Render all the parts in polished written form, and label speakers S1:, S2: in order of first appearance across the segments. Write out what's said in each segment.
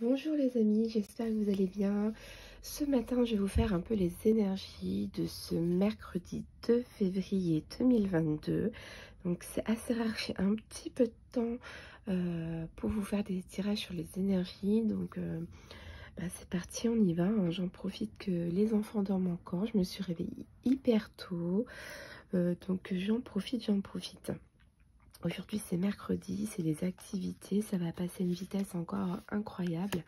S1: Bonjour les amis, j'espère que vous allez bien. Ce matin, je vais vous faire un peu les énergies de ce mercredi 2 février 2022. Donc c'est assez rare, j'ai un petit peu de temps pour vous faire des tirages sur les énergies. Donc c'est parti, on y va, hein. J'en profite que les enfants dorment encore. Je me suis réveillée hyper tôt. Donc j'en profite. Aujourd'hui c'est mercredi, c'est des activités, ça va passer une vitesse encore incroyable.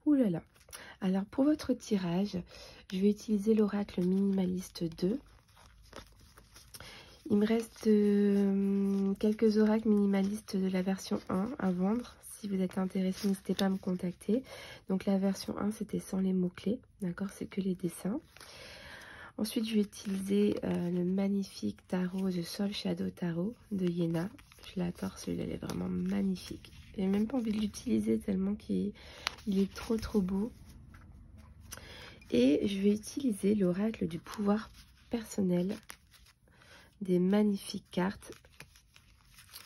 S1: Ouh là là. Alors pour votre tirage, je vais utiliser l'oracle minimaliste 2. Il me reste quelques oracles minimalistes de la version 1 à vendre. Si vous êtes intéressé, n'hésitez pas à me contacter. Donc la version 1, c'était sans les mots-clés, d'accord, c'est que les dessins. Ensuite, je vais utiliser le magnifique tarot The Soul Shadow Tarot de Yéna. Je l'adore, celui-là, il est vraiment magnifique. J'ai même pas envie de l'utiliser tellement qu'il est trop beau. Et je vais utiliser l'oracle du pouvoir personnel. Des magnifiques cartes.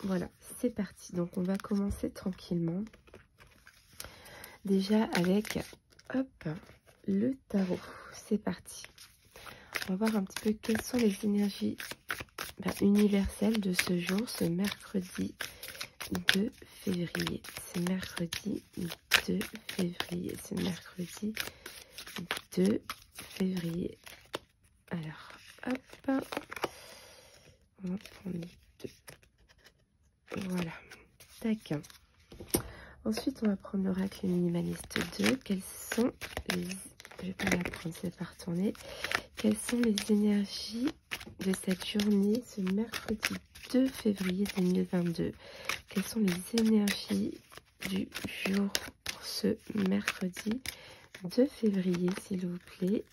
S1: Voilà, c'est parti. Donc, on va commencer tranquillement. Déjà avec, hop, le tarot. C'est parti. On va voir un petit peu quelles sont les énergies universelles de ce jour, ce mercredi 2 février. C'est mercredi 2 février. C'est mercredi 2 février. Alors, hop. On va prendre les deux. Voilà. Tac. Ensuite, on va prendre l'oracle minimaliste 2. Quelles sont les... Je vais pas la prendre, c'est pas retourner. Quelles sont les énergies de cette journée, ce mercredi 2 février 2022? Quelles sont les énergies du jour pour ce mercredi 2 février, s'il vous plaît?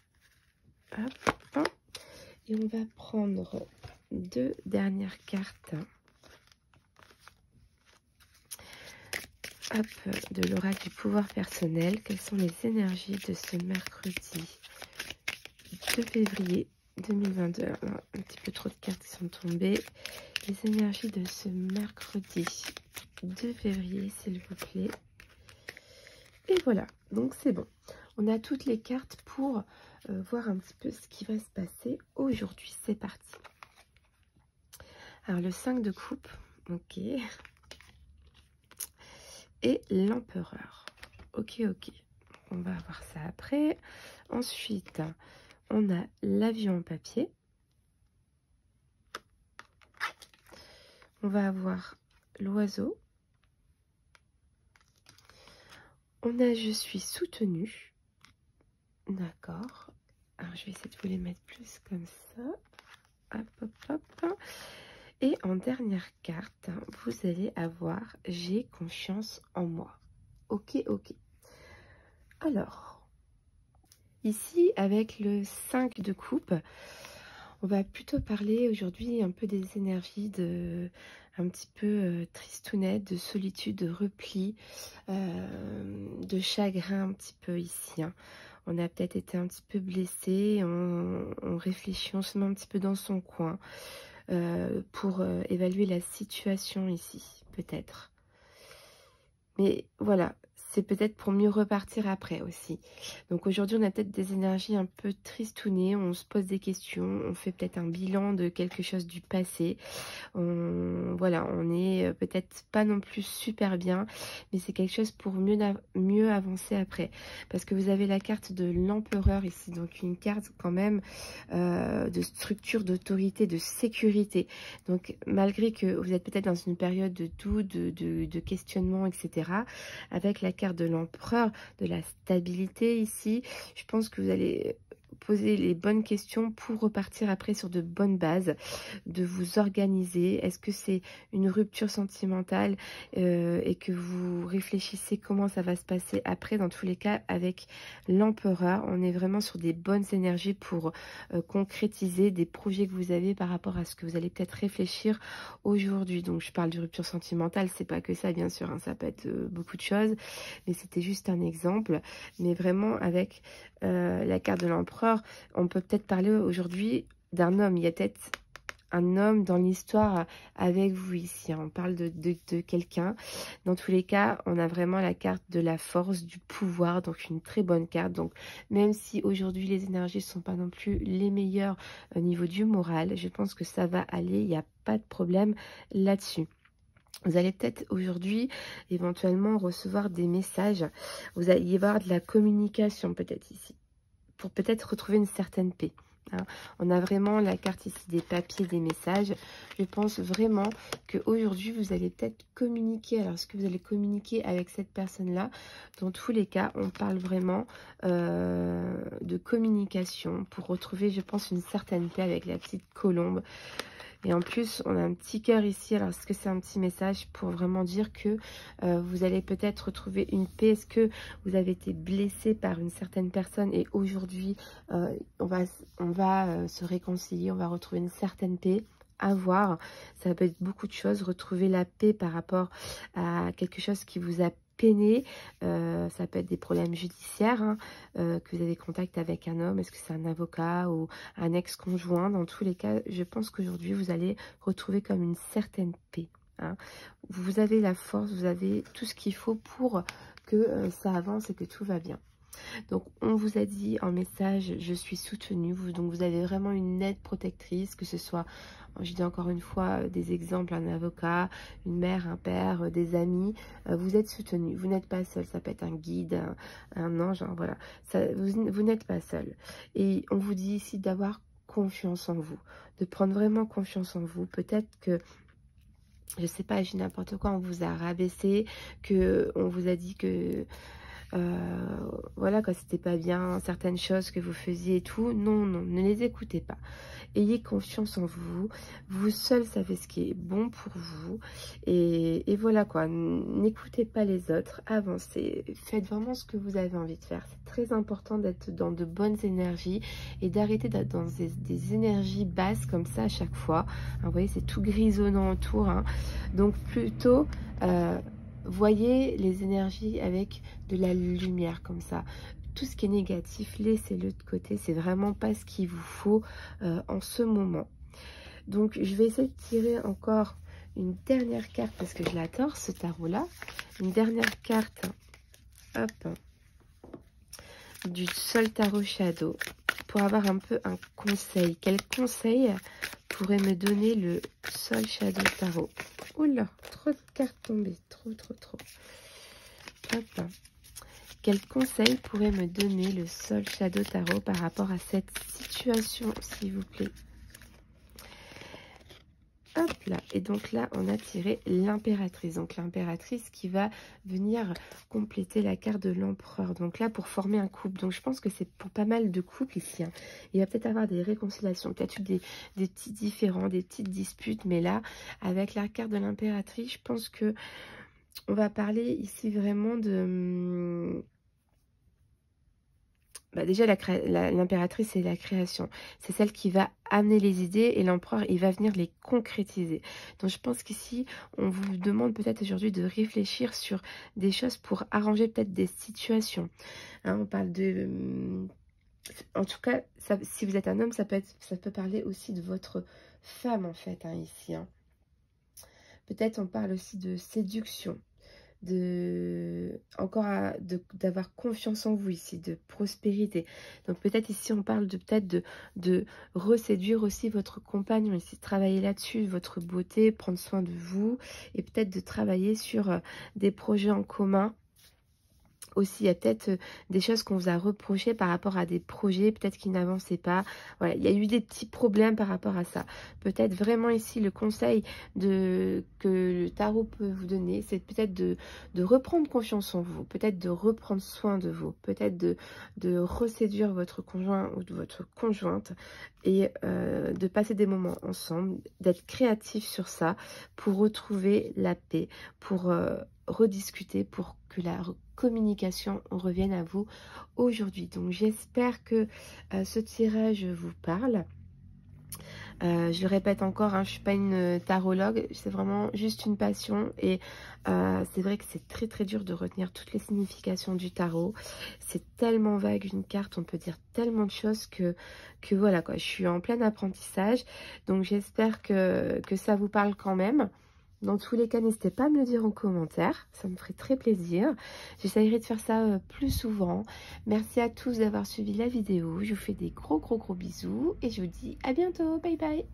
S1: Hop. Et on va prendre deux dernières cartes. Hop, de l'oracle du pouvoir personnel. Quelles sont les énergies de ce mercredi 2 février 2022? Alors, un petit peu trop de cartes qui sont tombées. Les énergies de ce mercredi 2 février, s'il vous plaît. Et voilà, donc c'est bon. On a toutes les cartes pour voir un petit peu ce qui va se passer aujourd'hui. C'est parti. Alors, le 5 de coupe, ok. Et l'empereur. Ok. On va voir ça après. Ensuite, on a l'avion en papier. On va avoir l'oiseau. On a je suis soutenu. D'accord. Alors, je vais essayer de vous les mettre plus comme ça. Hop. Et en dernière carte, vous allez avoir j'ai confiance en moi. Ok. Alors, ici, avec le 5 de coupe, on va plutôt parler aujourd'hui un peu des énergies de un petit peu tristounette, de solitude, de repli, de chagrin un petit peu ici. Hein. On a peut-être été un petit peu blessé, on réfléchit, on se met un petit peu dans son coin pour évaluer la situation ici, peut-être. Mais voilà, c'est peut-être pour mieux repartir après aussi. Donc aujourd'hui, on a peut-être des énergies un peu tristounées, on se pose des questions, on fait peut-être un bilan de quelque chose du passé. Voilà, on est peut-être pas non plus super bien, mais c'est quelque chose pour mieux avancer après. Parce que vous avez la carte de l'empereur ici, donc une carte quand même de structure, d'autorité, de sécurité. Donc malgré que vous êtes peut-être dans une période de doute, de questionnement, etc., avec la carte de l'empereur, de la stabilité ici, je pense que vous allez poser les bonnes questions pour repartir après sur de bonnes bases, de vous organiser. Est-ce que c'est une rupture sentimentale et que vous réfléchissez comment ça va se passer après? Dans tous les cas, avec l'empereur, on est vraiment sur des bonnes énergies pour concrétiser des projets que vous avez par rapport à ce que vous allez peut-être réfléchir aujourd'hui. Donc je parle de rupture sentimentale, c'est pas que ça bien sûr, hein, ça peut être beaucoup de choses, mais c'était juste un exemple. Mais vraiment avec la carte de l'empereur, on peut peut-être parler aujourd'hui d'un homme. Il y a peut-être un homme dans l'histoire avec vous ici. On parle de quelqu'un. Dans tous les cas, on a vraiment la carte de la force, du pouvoir, donc une très bonne carte. Donc même si aujourd'hui les énergies ne sont pas non plus les meilleures au niveau du moral, je pense que ça va aller, il n'y a pas de problème là-dessus. Vous allez peut-être aujourd'hui éventuellement recevoir des messages. Vous allez y avoir de la communication peut-être ici, pour peut-être retrouver une certaine paix. Hein. On a vraiment la carte ici des papiers, des messages. Je pense vraiment qu'aujourd'hui, vous allez peut-être communiquer. Alors, est-ce que vous allez communiquer avec cette personne-là? Dans tous les cas, on parle vraiment de communication pour retrouver, je pense, une certaine paix avec la petite colombe. Et en plus, on a un petit cœur ici. Alors, est-ce que c'est un petit message pour vraiment dire que vous allez peut-être retrouver une paix? Est-ce que vous avez été blessé par une certaine personne et aujourd'hui, on va se réconcilier, on va retrouver une certaine paix? À voir, ça peut être beaucoup de choses. Retrouver la paix par rapport à quelque chose qui vous a peiné, ça peut être des problèmes judiciaires, hein, que vous avez contact avec un homme, est-ce que c'est un avocat ou un ex-conjoint? Dans tous les cas, je pense qu'aujourd'hui, vous allez retrouver comme une certaine paix. Hein. Vous avez la force, vous avez tout ce qu'il faut pour que ça avance et que tout va bien. Donc, on vous a dit en message, je suis soutenue. Donc, vous avez vraiment une aide protectrice, que ce soit, je dis encore une fois, des exemples, un avocat, une mère, un père, des amis. Vous êtes soutenu. Vous n'êtes pas seul. Ça peut être un guide, un ange, hein, voilà. Vous n'êtes pas seul. Et on vous dit ici d'avoir confiance en vous, de prendre vraiment confiance en vous. Peut-être que je sais pas, j'ai n'importe quoi, on vous a rabaissé, que on vous a dit que voilà, quand c'était pas bien, certaines choses que vous faisiez et tout. Non, non, ne les écoutez pas. Ayez confiance en vous. Vous seul savez ce qui est bon pour vous. Et voilà quoi, n'écoutez pas les autres. Avancez. Faites vraiment ce que vous avez envie de faire. C'est très important d'être dans de bonnes énergies et d'arrêter d'être dans des énergies basses comme ça à chaque fois. Hein, vous voyez, c'est tout grisonnant autour. Hein. Donc plutôt... voyez les énergies avec de la lumière comme ça. Tout ce qui est négatif, laissez-le de côté. C'est vraiment pas ce qu'il vous faut en ce moment. Donc, je vais essayer de tirer encore une dernière carte parce que je l'adore, ce tarot-là. Une dernière carte, hop, du Sol Tarot Shadow pour avoir un peu un conseil. Quel conseil pourrait me donner le Sol Shadow Tarot? Oula, trop de cartes tombées, trop. Hop. Quel conseil pourrait me donner le Sol Shadow Tarot par rapport à cette situation, s'il vous plaît? Hop là, et donc là, on a tiré l'impératrice. Donc l'impératrice qui va venir compléter la carte de l'empereur. Donc là, pour former un couple. Donc je pense que c'est pour pas mal de couples ici. Hein. Il va peut-être avoir des réconciliations, peut-être des petits différends, des petites disputes. Mais là, avec la carte de l'impératrice, je pense que on va parler ici vraiment de... déjà, l'impératrice, c'est la création. C'est celle qui va amener les idées et l'empereur, il va venir les concrétiser. Donc, je pense qu'ici, on vous demande peut-être aujourd'hui de réfléchir sur des choses pour arranger peut-être des situations. Hein, on parle de... En tout cas, ça, si vous êtes un homme, ça peut parler aussi de votre femme, en fait, hein, ici. Hein. Peut-être on parle aussi de séduction. D'avoir confiance en vous ici, de prospérité. Donc peut-être ici on parle de reséduire aussi votre compagnon ici, travailler là-dessus, votre beauté, prendre soin de vous et peut-être de travailler sur des projets en commun. Aussi, il y a peut-être des choses qu'on vous a reprochées par rapport à des projets, peut-être qui n'avançaient pas. Voilà, il y a eu des petits problèmes par rapport à ça. Peut-être vraiment ici, le conseil que le tarot peut vous donner, c'est peut-être de reprendre confiance en vous, peut-être de reprendre soin de vous, peut-être de reséduire votre conjoint ou de votre conjointe et de passer des moments ensemble, d'être créatif sur ça pour retrouver la paix, pour rediscuter, pour que la communication revienne à vous aujourd'hui. Donc j'espère que ce tirage vous parle. Je le répète encore, hein, je ne suis pas une tarologue, c'est vraiment juste une passion. Et c'est vrai que c'est très très dur de retenir toutes les significations du tarot. C'est tellement vague une carte, on peut dire tellement de choses que voilà quoi, je suis en plein apprentissage. Donc j'espère que ça vous parle quand même. Dans tous les cas, n'hésitez pas à me le dire en commentaire, ça me ferait très plaisir. J'essaierai de faire ça plus souvent. Merci à tous d'avoir suivi la vidéo. Je vous fais des gros bisous et je vous dis à bientôt. Bye bye.